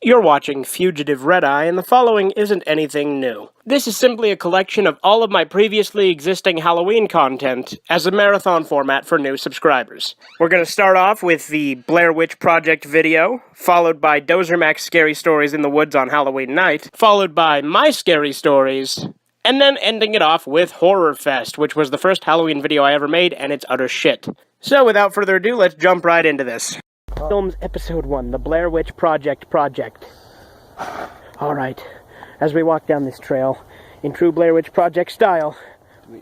You're watching Fugitive Red-Eye, and the following isn't anything new. This is simply a collection of all of my previously existing Halloween content as a marathon format for new subscribers. We're going to start off with the Blair Witch Project video, followed by Dozer Mac's Scary Stories in the Woods on Halloween night, followed by my scary stories, and then ending it off with Horror Fest, which was the first Halloween video I ever made, and it's utter shit. So without further ado, let's jump right into this. Films Episode 1, The Blair Witch Project. Alright, as we walk down this trail, in true Blair Witch Project style,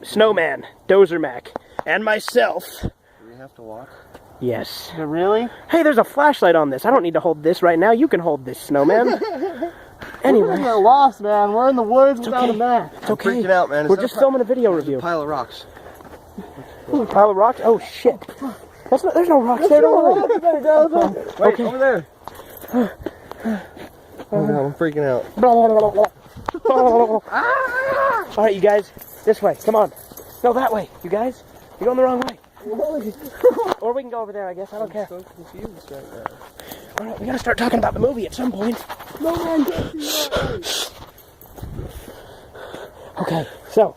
Snowman, Dozer Mac, and myself... Do we have to walk? Yes. Really? Hey, there's a flashlight on this. I don't need to hold this right now. You can hold this, Snowman. Anyway. We're gonna get lost, man. We're in the woods without a map. It's okay. I'm freaking out, man. We're just filming a video review. A pile of rocks. Pile of rocks? Oh, shit. There's no rocks there. Don't worry. Wait, okay. Over there. Oh no, I'm freaking out. Alright, you guys. This way. Come on. No, that way. You guys. You're going the wrong way. Or we can go over there, I guess. I don't care. I'm so confused right now. Alright, we gotta start talking about the movie at some point. No, man. Okay, so...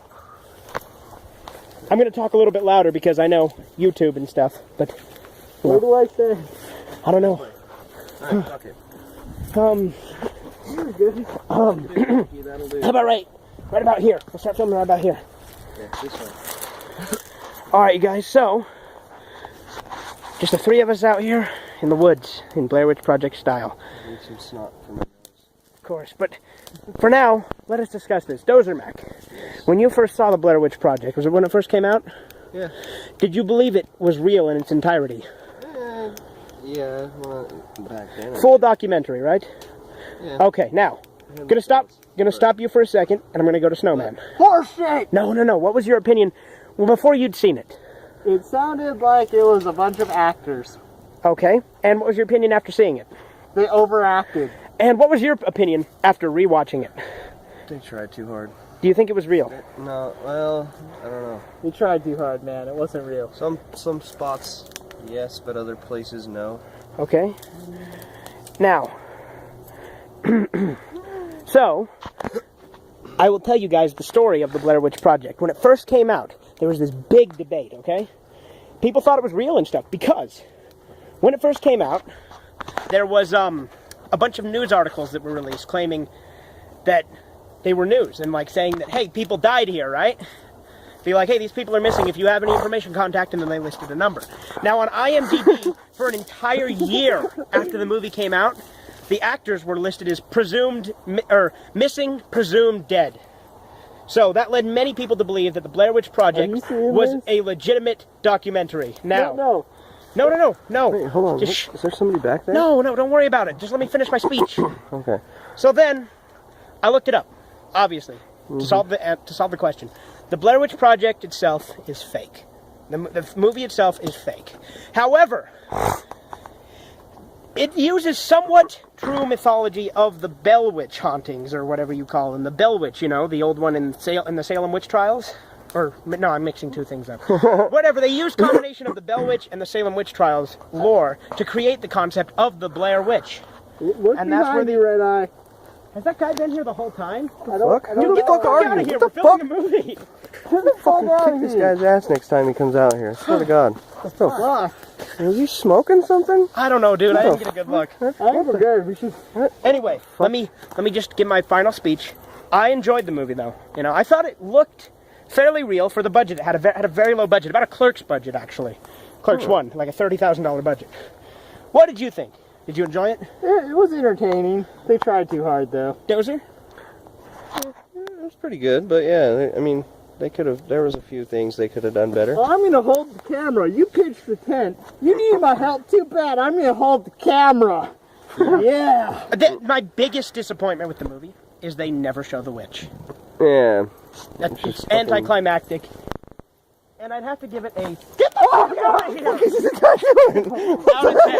I'm going to talk a little bit louder because I know YouTube and stuff, but... What do I say? I don't know. Alright, fuck it. You're good. How about right about here? We'll start filming right about here. Yeah, this way. Alright, you guys, so... just the three of us out here in the woods, in Blair Witch Project style. I need some snot from my nose. Of course, but for now, let us discuss this. Dozer Mac, when you first saw the Blair Witch Project, was it when it first came out? Yeah. Did you believe it was real in its entirety? Yeah, well, back then. Full documentary, right? Yeah. Okay, now, gonna stop you for a second, and I'm gonna go to Snowman. Horseshit! No. What was your opinion, well, before you'd seen it? It sounded like it was a bunch of actors. Okay, and what was your opinion after seeing it? They overacted. And what was your opinion after rewatching it? They tried too hard. Do you think it was real? No, well, I don't know. We tried too hard, man. It wasn't real. Some spots, yes, but other places, no. Okay. Now, so, I will tell you guys the story of the Blair Witch Project. When it first came out, there was this big debate, okay? People thought it was real and stuff, because when it first came out, there was, a bunch of news articles that were released claiming that they were news and like saying that, hey, people died here, right? Be like, hey, these people are missing. If you have any information, contact them, and they listed a number. Now on IMDb, for an entire year after the movie came out, the actors were listed as missing, presumed dead. So that led many people to believe that the Blair Witch Project was a legitimate documentary. Now, No. Wait, hold on. Just Is there somebody back there? No, don't worry about it. Just let me finish my speech. Okay. So then, I looked it up, obviously, to solve the question. The Blair Witch Project itself is fake. The movie itself is fake. However, it uses somewhat true mythology of the Bell Witch hauntings, or whatever you call them. The Bell Witch, you know, the old one in the Salem witch trials. Or, no, I'm mixing two things up. Whatever, they used combination of the Bell Witch and the Salem witch trials lore to create the concept of the Blair Witch. Look And that's where the red eye. Has that guy been here the whole time? Dude, Dude, get the fuck out of here. We're filming a movie. Get the fuck out of here. This guy's ass next time he comes out here. I swear to God. What the fuck? Are you smoking something? I don't know, dude. I didn't get a good look. I'm good. We should... Anyway, let me just give my final speech. I enjoyed the movie, though. You know, I thought it looked fairly real for the budget. It had a very low budget, about a Clerks budget, actually. Clerks 1, like a $30,000 budget. What did you think? Did you enjoy it? Yeah, it was entertaining. They tried too hard, though. Dozer? It was pretty good, but yeah, I mean, there was a few things they could have done better. Well, I'm going to hold the camera. You pitched the tent. You need my help too bad. I'm going to hold the camera. Yeah. My biggest disappointment with the movie is they never show the witch. Yeah. It's anticlimactic. And I'd have to give it a... Get the fuck out of here! What is this guy doing? Out of 10.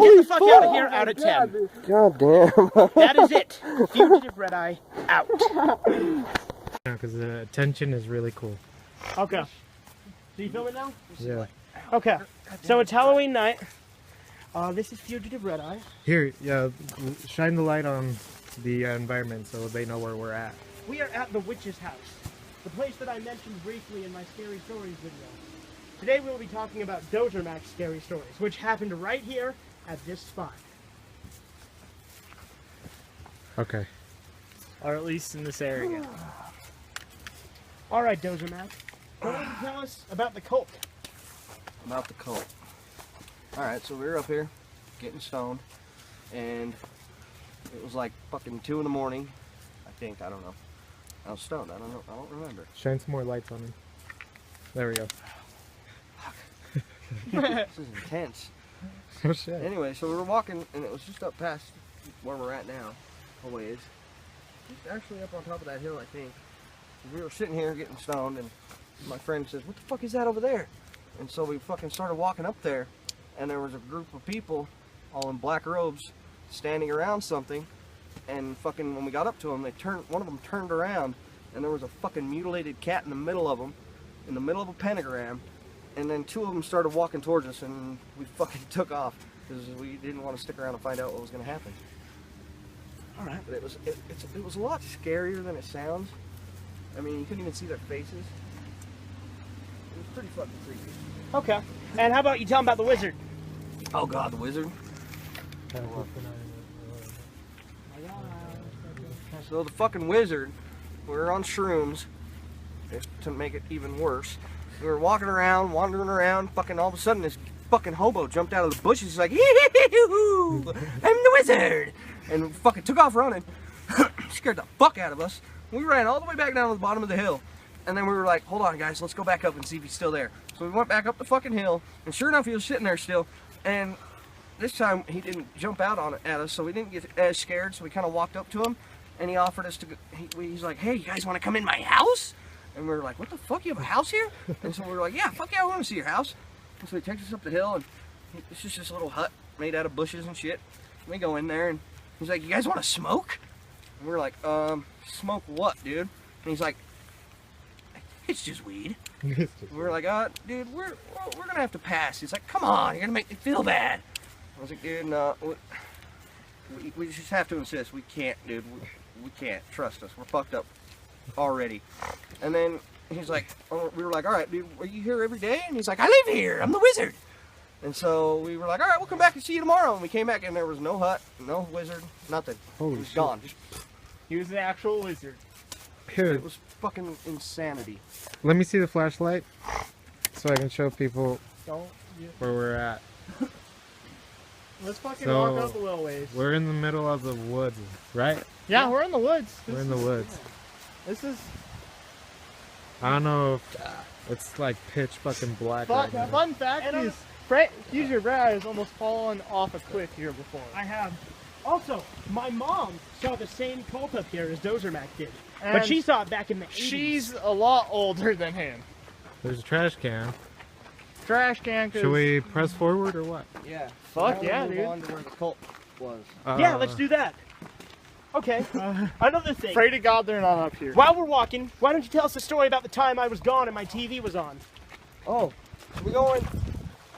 Get the fuck out of here, out of 10. God damn. That is it. Fugitive Red-Eye, out. Yeah, because the attention is really cool. Okay. So you filming now? Yeah. Okay. So it's Halloween night. This is Fugitive Red-Eye. Here, yeah, shine the light on the environment so they know where we're at. We are at the witch's house, the place that I mentioned briefly in my Scary Stories video. Today we will be talking about Dozer Mac's Scary Stories, which happened right here at this spot. Okay. Or at least in this area. All right, Dozer Mac, go on and tell us about the cult. About the cult. Alright, so we were up here getting stoned, and it was like fucking 2 in the morning, I think, I don't know. I was stoned, I don't remember. Shine some more lights on him. There we go. This is intense. Oh shit. Anyway, so we were walking, and it was just up past where we're at now, a ways. Just actually up on top of that hill, I think. We were sitting here getting stoned, and my friend says, "What the fuck is that over there?" And so we fucking started walking up there, and there was a group of people, all in black robes, standing around something, and fucking when we got up to them, one of them turned around, and there was a fucking mutilated cat in the middle of them, in the middle of a pentagram, and then 2 of them started walking towards us, and we fucking took off, because we didn't want to stick around and find out what was going to happen. All right. But it was a lot scarier than it sounds. I mean, you couldn't even see their faces. It was pretty fucking creepy. Okay. And how about you tell them about the wizard? Oh god, the wizard. So the fucking wizard, we were on shrooms, to make it even worse. We were walking around, wandering around, fucking all of a sudden this fucking hobo jumped out of the bushes. He's like, "Hee-hee-hee-hoo, I'm the wizard!" And fucking took off running. Scared the fuck out of us. We ran all the way back down to the bottom of the hill. And then we were like, hold on guys, let's go back up and see if he's still there. So we went back up the fucking hill, and sure enough he was sitting there still. And this time he didn't jump out at us, so we didn't get as scared, so we kind of walked up to him, and he offered us to go, he's like, "Hey, you guys want to come in my house?" And we were like, "What the fuck, you have a house here?" And so we were like, "Yeah, fuck yeah, I want to see your house." And so he takes us up the hill, and it's just this little hut made out of bushes and shit. And we go in there, and he's like, "You guys want to smoke?" And we're like, "Smoke what, dude?" And he's like, "It's just weed." We're like, dude, we're gonna have to pass." He's like, "Come on, you're gonna make me feel bad." I was like, "Dude, no, we just have to insist. We can't, dude. We can't. Trust us. We're fucked up already." And then he's like, we were like, "All right, dude, are you here every day?" And he's like, "I live here. I'm the wizard." And so we were like, "All right, we'll come back and see you tomorrow." And we came back, and there was no hut, no wizard, nothing. Holy he was shit. gone. Just, He was the actual wizard. Here, it was fucking insanity. let me see the flashlight so I can show people Don't. where we're at. Let's fucking So, walk up a little ways. We're in the middle of the woods, right? Yeah, we're in the woods. We're in the woods. This is I don't know if it's like pitch fucking black right now. fun fact And is, Fugitive Red-Eye has almost fallen off a cliff here before. I have. Also, my mom saw the same cult up here as Dozer Mac did. And But she saw it back in the 80s. she's a lot older than him. There's a trash can. Trash can. Should we press forward or what? Yeah. Fuck Now yeah, we'll move dude. on to where the cult was. Yeah, let's do that. Okay, another thing. Pray to God they're not up here. While we're walking, why don't you tell us the story about the time I was gone and my TV was on? Oh, we're going.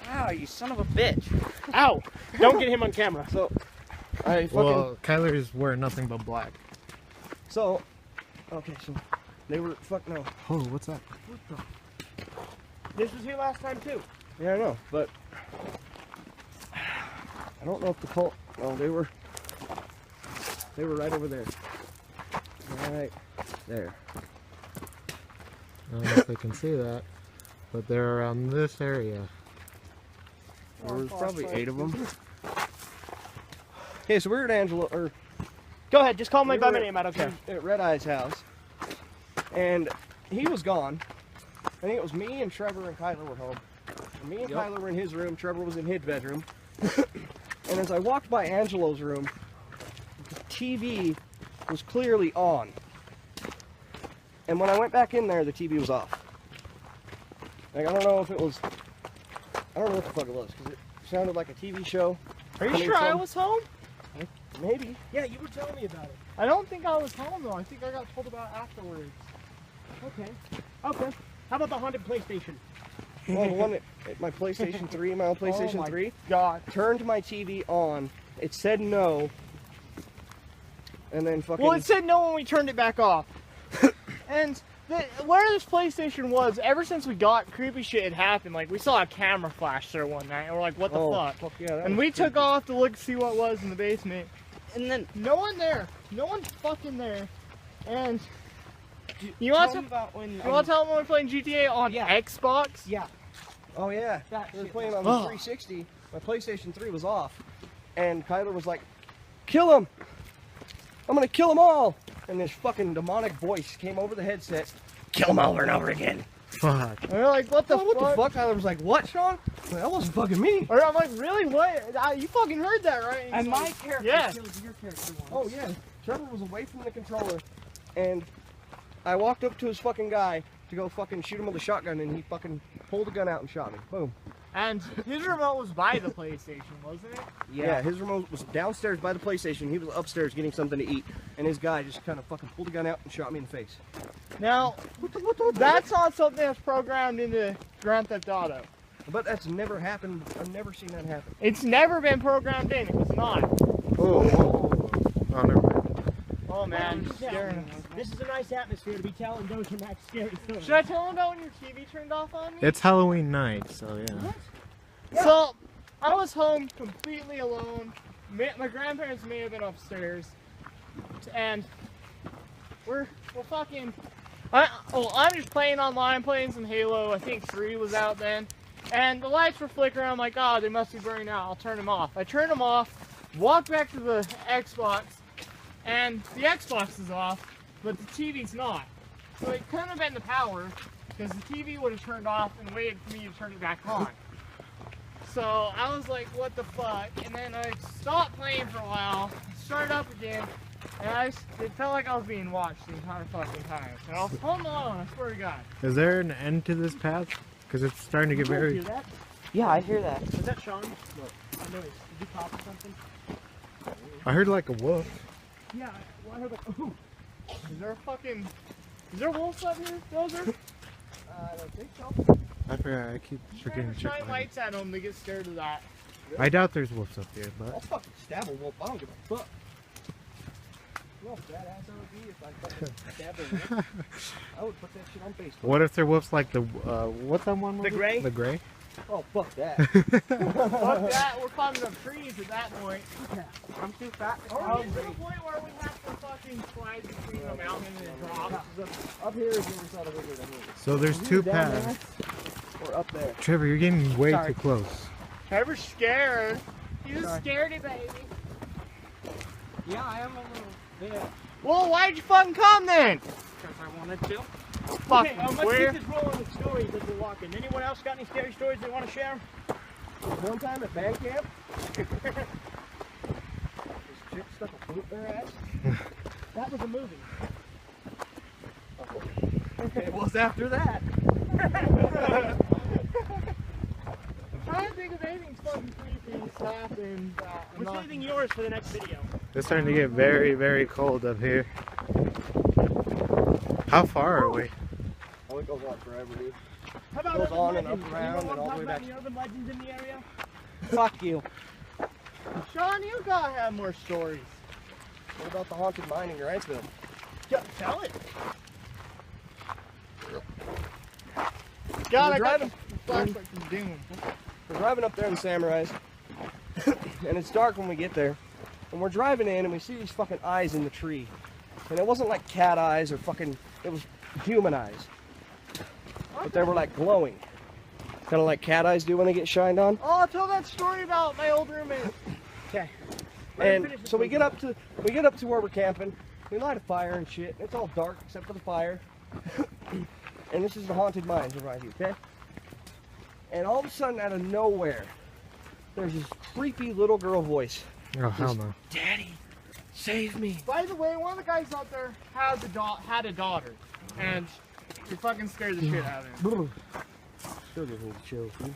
Ow, you son of a bitch. Ow! Don't get him on camera. So, I fucking. Well, Kyler's wearing nothing but black. So, okay, so they were no. Oh, what's that? This was here last time too. Yeah, I know, but I don't know if the cult. Oh, they were right over there. Right there. I don't know if they can see that, but they're around this area. There was probably 8 of them. Okay, so we were at Angelo, or Go ahead, just call me we by were my name, I don't care. at Red Eye's house, and he was gone. I think it was me and Trevor and Kyler were home. And me and Kyler were in his room. Trevor was in his bedroom. And as I walked by Angelo's room, the TV was clearly on. And when I went back in there, the TV was off. Like, I don't know if it was, I don't know what the fuck it was, because it sounded like a TV show. Are you coming sure I from- was home? Maybe. Yeah, you were telling me about it. I don't think I was home though. I think I got told about it afterwards. Okay. Okay. How about the haunted PlayStation? Well, the one at my PlayStation 3, my old PlayStation 3. God. Turned my TV on. It said no. And then fucking... Well, it said no when we turned it back off. And where this PlayStation was, ever since we got, creepy shit had happened. Like, we saw a camera flash there one night, and we're like, what the fuck? Yeah, And we took off to look to see what was in the basement. And then, no one there. No one fucking there. And... You want to tell them when we're playing GTA on Xbox? Yeah. Oh yeah. We were playing on the 360. My PlayStation 3 was off. And Kyler was like, kill him! I'm gonna kill them all! And this fucking demonic voice came over the headset. Kill them over and over again. Fuck. And we're like, what the fuck? What the fuck? Kyler was like, what, Sean? Well, that wasn't fucking me. Or I'm like, really? What? You fucking heard that, right? And my like, character killed your character once. Oh yeah. Trevor was away from the controller. And I walked up to his fucking guy to go fucking shoot him with a shotgun, and he fucking pulled the gun out and shot me. Boom. And his remote was by the PlayStation, wasn't it? Yeah, his remote was downstairs by the PlayStation. He was upstairs getting something to eat, and his guy just kind of fucking pulled the gun out and shot me in the face. Now, that's not something that's programmed into Grand Theft Auto. But that's never happened. I've never seen that happen. It's never been programmed in. It was not. Oh, never mind. Oh man, scaring us. This is a nice atmosphere to be telling Doja Max scary stories. Should I tell him about when your TV turned off on me? It's Halloween night, so yeah. Yeah. So, I was home completely alone. My grandparents may have been upstairs. And we're fucking... I'm just playing online, playing some Halo. I think 3 was out then. And the lights were flickering. I'm like, oh, they must be burning out. I'll turn them off. I turned them off, walked back to the Xbox, and the Xbox is off, but the TV's not. So it couldn't have been the power, because the TV would have turned off and waited for me to turn it back on. So I was like, what the fuck? And then I stopped playing for a while, started up again, and it felt like I was being watched the entire fucking time. And I was home alone, I swear to God. Is there an end to this path? Because it's starting to get very... Hear that? Yeah, I hear that. Was that Sean? What? I noise. Did you pop or something? I heard like a wolf. Yeah, well, I heard like, ooh. Is there wolves up here, Dozer? I don't think so. I forgot, I keep forgetting to check Shine my... lights at them, they get scared of that. I doubt there's wolves up here, I'll but... fucking stab a wolf. I don't give a fuck. You know how badass I would be if I fucking stabbed a wolf? I would put that shit on Facebook. What if they're wolves like the... what's that one movie? The Gray? The Gray? Oh, fuck that. Fuck that, we're climbing up trees at that point. I'm too fat. Are we to the point where we have to fucking slide between the mountain and the drop? Up here is the other side of the river. So there's two paths. Or up there. Trevor, you're getting way Sorry. too close. Trevor's scared. He's a scaredy baby. Yeah, I am a little bit. Well, why'd you fucking come then? Because I wanted to. Fucking Okay, let's queer. keep this rolling with stories as we're walking. Anyone else got any scary stories they want to share? One time at band camp, this chick stuck a boot in her ass. That was a movie. It was after that. I'm trying to think of anything fucking creepy that's happened. We're saving yours for the next video. It's starting to get very, very cold up here. How far are we? Oh, it goes on forever, dude. How about Goes urban on and legends? up around Anyone and all want the to way talk back. about any urban legends in the area? Fuck you. Sean, you gotta have more stories. What about the haunted mine in Grantsville? Tell it. God, We're I got driving. the flashlight from Doom. We're driving up there in Samurais, and it's dark when we get there. And we're driving in, and we see these fucking eyes in the tree. And it wasn't like cat eyes or fucking, it was human eyes. But they were like glowing. Kind of like cat eyes do when they get shined on. Oh, I'll tell that story about my old roommate. Okay. And so we get up to where we're camping. We light a fire and shit. It's all dark except for the fire. And this is the haunted mines right here, okay? And all of a sudden, out of nowhere, there's this creepy little girl voice. Oh, hell no. Daddy, save me. By the way, one of the guys out there had a daughter, and he fucking scared the shit out of him. Still gives me the chills, dude.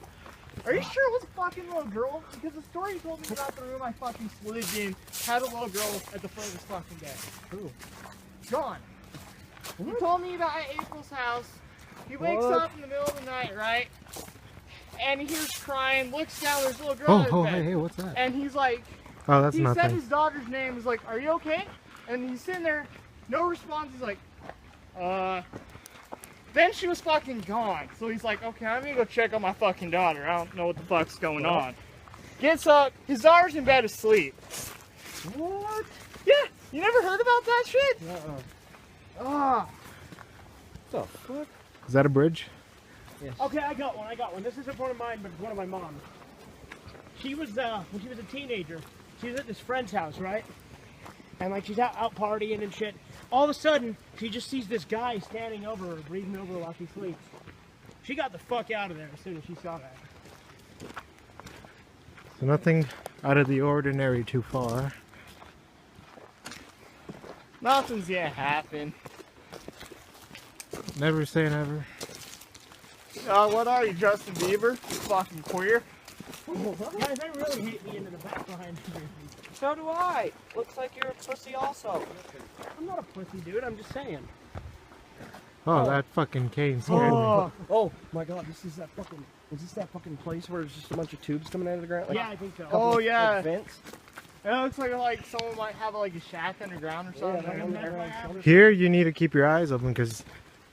Are you sure it was a fucking little girl? Because the story you told me about the room I fucking slid in had a little girl at the foot of this fucking bed. Who? John. He told me about at April's house. He wakes What? up in the middle of the night, right? and he hears crying, looks down, there's a little girl in his bed. Hey, what's that? And he's like, Oh, that's he said nothing. his daughter's name, he's like, are you okay? And he's sitting there, no response, he's like, Then she was fucking gone. So he's like, okay, I'm gonna go check on my fucking daughter. I don't know what the fuck's going on. Gets up, his daughter's in bed asleep. What? Yeah, you never heard about that shit? Ah. What the fuck? Is that a bridge? Yes. Okay, I got one. This isn't one of mine, but it's one of my mom's. She was, when she was a teenager, she was at this friend's house, right? And like she's out partying and shit. All of a sudden, she just sees this guy standing over her, breathing over her while she sleeps. She got the fuck out of there as soon as she saw that. So nothing out of the ordinary too far. Nothing's yet happened. Never say never. What are you, Justin Bieber? You fucking queer? Guys, I really hate being in the back behind you. So do I. Looks like you're a pussy also. I'm not a pussy, dude. I'm just saying. Oh, that fucking cane scared me. Oh my god, this is that fucking... Is this that fucking place where there's just a bunch of tubes coming out of the ground? Like, Yeah, I think so. Oh, yeah. like vents? It looks like someone might have like a shack underground or something. Yeah, Like underground. Here, you need to keep your eyes open because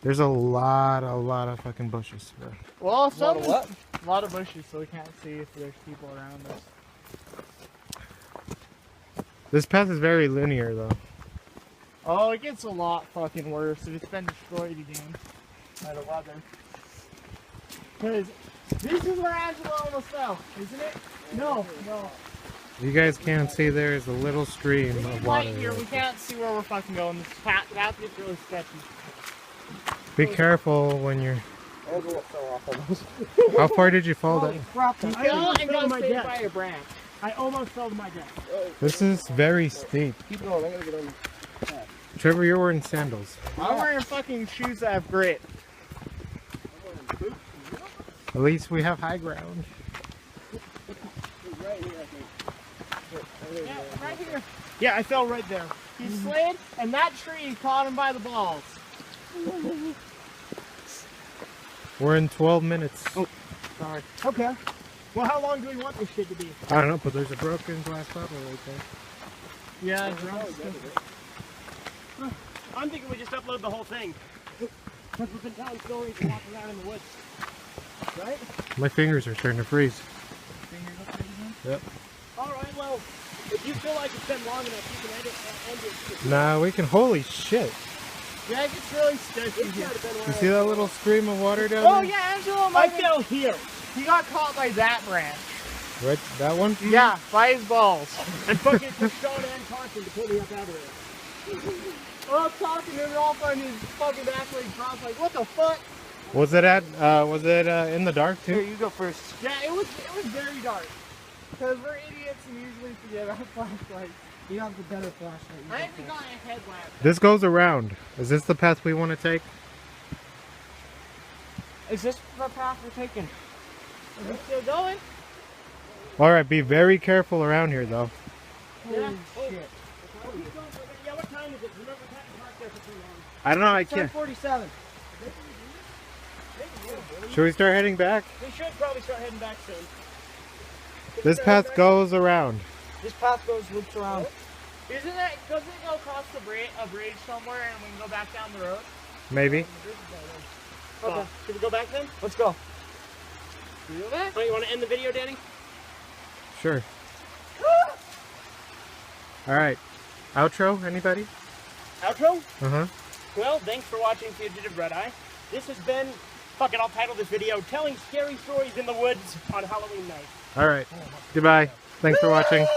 there's a lot of fucking bushes. Bro. well, some what? a lot of bushes, so we can't see if there's people around us. This path is very linear, though. Oh, it gets a lot fucking worse if it's been destroyed again by the weather. Because this is where Angela almost fell, isn't it? No. You guys can't see there is a little stream of Right water. here, we can't see where we're fucking going. This path gets really sketchy. Be careful when you're... Angela fell off almost. How far did you fall down? Crap, You I fell almost and fell got my saved death. by a branch. I almost fell to my death. This is very steep. Keep going, I gotta get on. Trevor, you're wearing sandals. I'm wearing fucking shoes that have grit. At least we have high ground. Right here, I think. Yeah, right here. Yeah, I fell right there. He slid, and that tree caught him by the balls. We're in 12 minutes. Oh. Sorry. Okay. Well, how long do we want this shit to be? I don't know, but there's a broken glass bottle right there. Yeah, I'm thinking we just upload the whole thing. Because we've been telling stories and walking around in the woods. Right? My fingers are starting to freeze. Yep. Alright, well, if you feel like it's been long enough, you can end it. Nah, we can... Holy shit. yeah, it gets really sketchy here. You see that little stream of water down Oh there? yeah, Angela, I fell here. he got caught by that branch. Right, that one? Yeah, by his balls. And fucking took Sean and Carson to pull me up out of there. Well, I'm talking to him all on his fucking back leg drops like, what the fuck? Was it in the dark Here, too? you go first. Yeah, it was very dark. Because we're idiots and usually forget our flashlights. You have the better flashlight. I haven't got a headlamp. This goes around. Is this the path we want to take? Is this the path we're taking? Is it still going? Alright, be very careful around here though. Yeah. Shit. Yeah, what time is it? Remember, we can't park there for too long. I don't know, I can't. 10:47. Should we start heading back? We should probably start heading back soon. This path goes around. This path goes loops around. Doesn't it go across a bridge somewhere and we can go back down the road? Maybe. Okay. Should we go back then? Let's go. Do that? Oh, you want to end the video, Danny? Sure. Alright. Outro, anybody? Outro? Uh-huh. Well, thanks for watching Fugitive Red-Eye. This has been, fuck it, I'll title this video, Telling Scary Stories in the Woods on Halloween Night. Alright. Goodbye. Thanks for watching. You're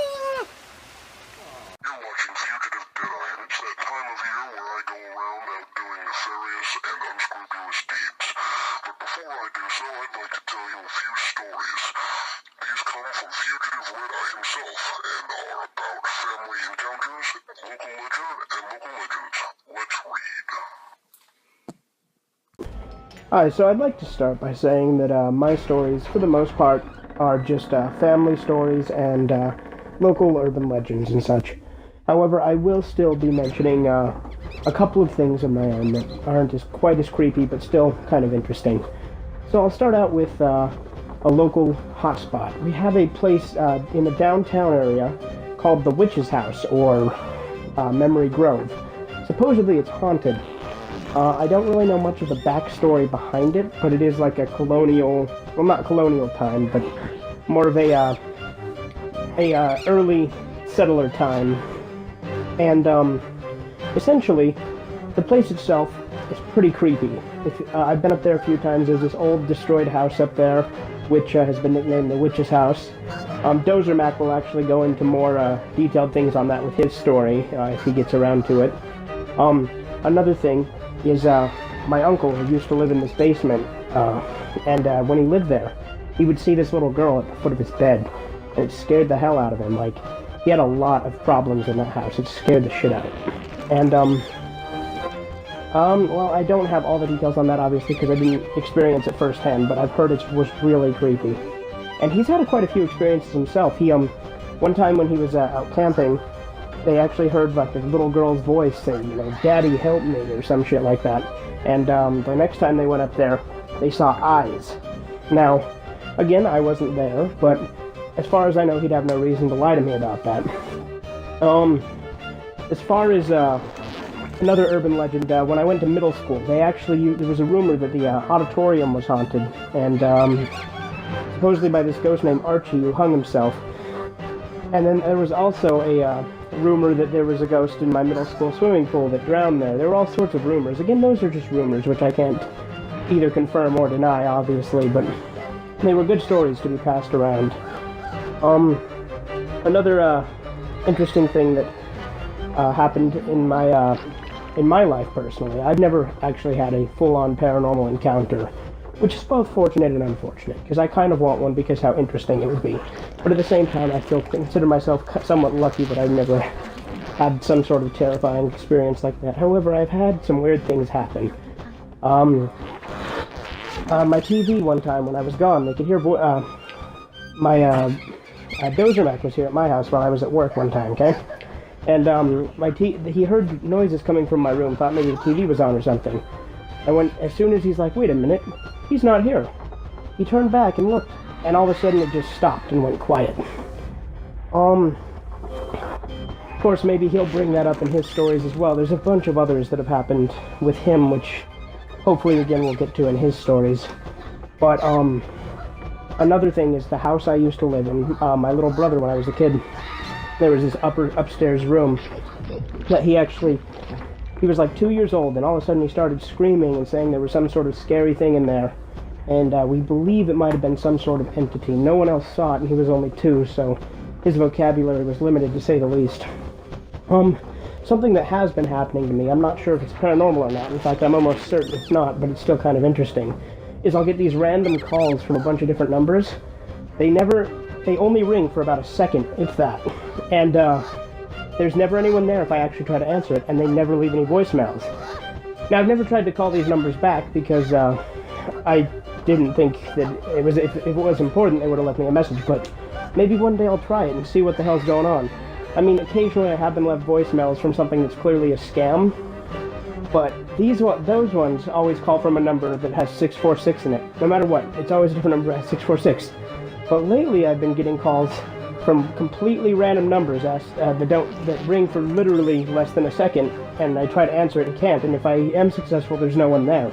watching Fugitive Red-Eye, and it's that time of year where I go around out doing nefarious and unscrupulous deeds. But before I do so, I'd like to tell you a few stories. These come from Fugitive Red-Eye himself, and are about family encounters, local legend, and local legends. Let's read. Hi, so I'd like to start by saying that my stories, for the most part, are just family stories and local urban legends and such. However, I will still be mentioning a couple of things of my own that aren't quite as creepy, but still kind of interesting. So I'll start out with a a local hotspot. We have a place in the downtown area called the Witch's House, or Memory Grove. Supposedly it's haunted. I don't really know much of the backstory behind it, but it is like a colonial, well, not colonial time, but more of a early settler time. And essentially, the place itself is pretty creepy. I've been up there a few times. There's this old destroyed house up there, which has been nicknamed the Witch's House. Dozer Mac will actually go into more detailed things on that with his story, if he gets around to it. Another thing is my uncle, who used to live in this basement, and when he lived there, he would see this little girl at the foot of his bed, and it scared the hell out of him. Like, he had a lot of problems in that house. It scared the shit out of him. And, well, I don't have all the details on that, obviously, because I didn't experience it firsthand, but I've heard it was really creepy. And he's had quite a few experiences himself. He, one time when he was out camping, they actually heard, like, a little girl's voice saying, you know, "Daddy, help me," or some shit like that. And, the next time they went up there, they saw eyes. Now, again, I wasn't there, but as far as I know, he'd have no reason to lie to me about that. As far as, another urban legend, when I went to middle school, there was a rumor that the auditorium was haunted, and supposedly by this ghost named Archie, who hung himself. And then there was also a rumor that there was a ghost in my middle school swimming pool that drowned there. There were all sorts of rumors. Again, those are just rumors, which I can't either confirm or deny, obviously, but they were good stories to be passed around. Another interesting thing that happened in my life personally. I've never actually had a full-on paranormal encounter, which is both fortunate and unfortunate, because I kind of want one because how interesting it would be. But at the same time, I consider myself somewhat lucky that I've never had some sort of terrifying experience like that. However, I've had some weird things happen. My TV one time when I was gone, they could hear Dozer Mac was here at my house while I was at work one time, okay? And he heard noises coming from my room, thought maybe the TV was on or something. And as soon as he's like, wait a minute, he's not here. He turned back and looked, and all of a sudden it just stopped and went quiet. Of course, maybe he'll bring that up in his stories as well. There's a bunch of others that have happened with him, which hopefully again we'll get to in his stories. But another thing is the house I used to live in. My little brother, when I was a kid, there was this upstairs room that he was like 2 years old, and all of a sudden he started screaming and saying there was some sort of scary thing in there, and we believe it might have been some sort of entity. No one else saw it, and he was only 2, so his vocabulary was limited, to say the least. Something that has been happening to me, I'm not sure if it's paranormal or not, in fact I'm almost certain it's not, but it's still kind of interesting, is I'll get these random calls from a bunch of different numbers. They only ring for about a second, if that, and there's never anyone there if I actually try to answer it, and they never leave any voicemails. Now, I've never tried to call these numbers back because I didn't think that if it was important, they would have left me a message, but maybe one day I'll try it and see what the hell's going on. I mean, occasionally I have been left voicemails from something that's clearly a scam, but those ones always call from a number that has 646 in it. No matter what, it's always a different number that has 646. But lately I've been getting calls from completely random numbers that ring for literally less than a second, and I try to answer it and can't, and if I am successful, there's no one there.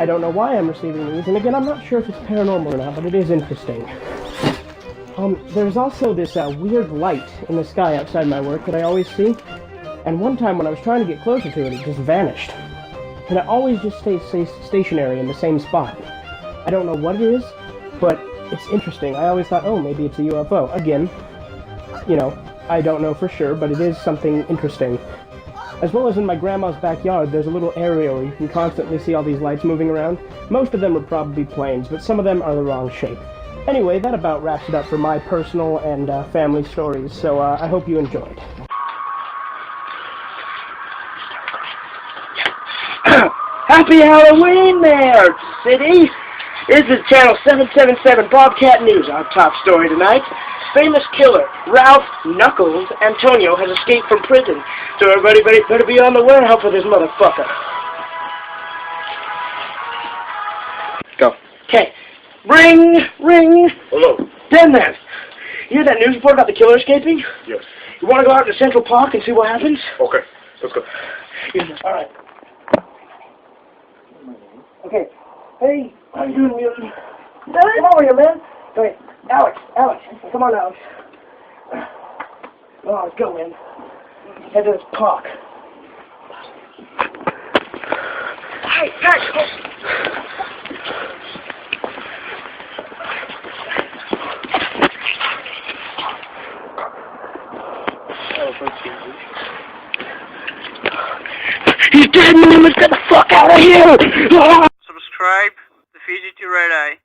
I don't know why I'm receiving these, and again, I'm not sure if it's paranormal or not, but it is interesting. There's also this weird light in the sky outside my work that I always see, and one time when I was trying to get closer to it, it just vanished. And it always just stays stationary in the same spot. I don't know what it is, but it's interesting. I always thought, oh, maybe it's a UFO. Again, you know, I don't know for sure, but it is something interesting. As well as in my grandma's backyard, there's a little area where you can constantly see all these lights moving around. Most of them are probably planes, but some of them are the wrong shape. Anyway, that about wraps it up for my personal and family stories, so I hope you enjoyed. Happy Halloween there, city! This is Channel 777 Bobcat News. Our top story tonight. Famous killer Ralph Knuckles Antonio has escaped from prison. So everybody better be on the lookout for this motherfucker. Go. Okay. Ring, ring. Hello. Then man, you hear that news report about the killer escaping? Yes. You want to go out to Central Park and see what happens? Okay, let's go. All right. Okay. Hey, how you doing, Mutant? Come over here, man. Wait, Alex, come on, Alex. Oh, let's go, man. Head to this park. Hey, He's dead, man. Let's get the fuck out of here. Subscribe to Fugitive Red Eye.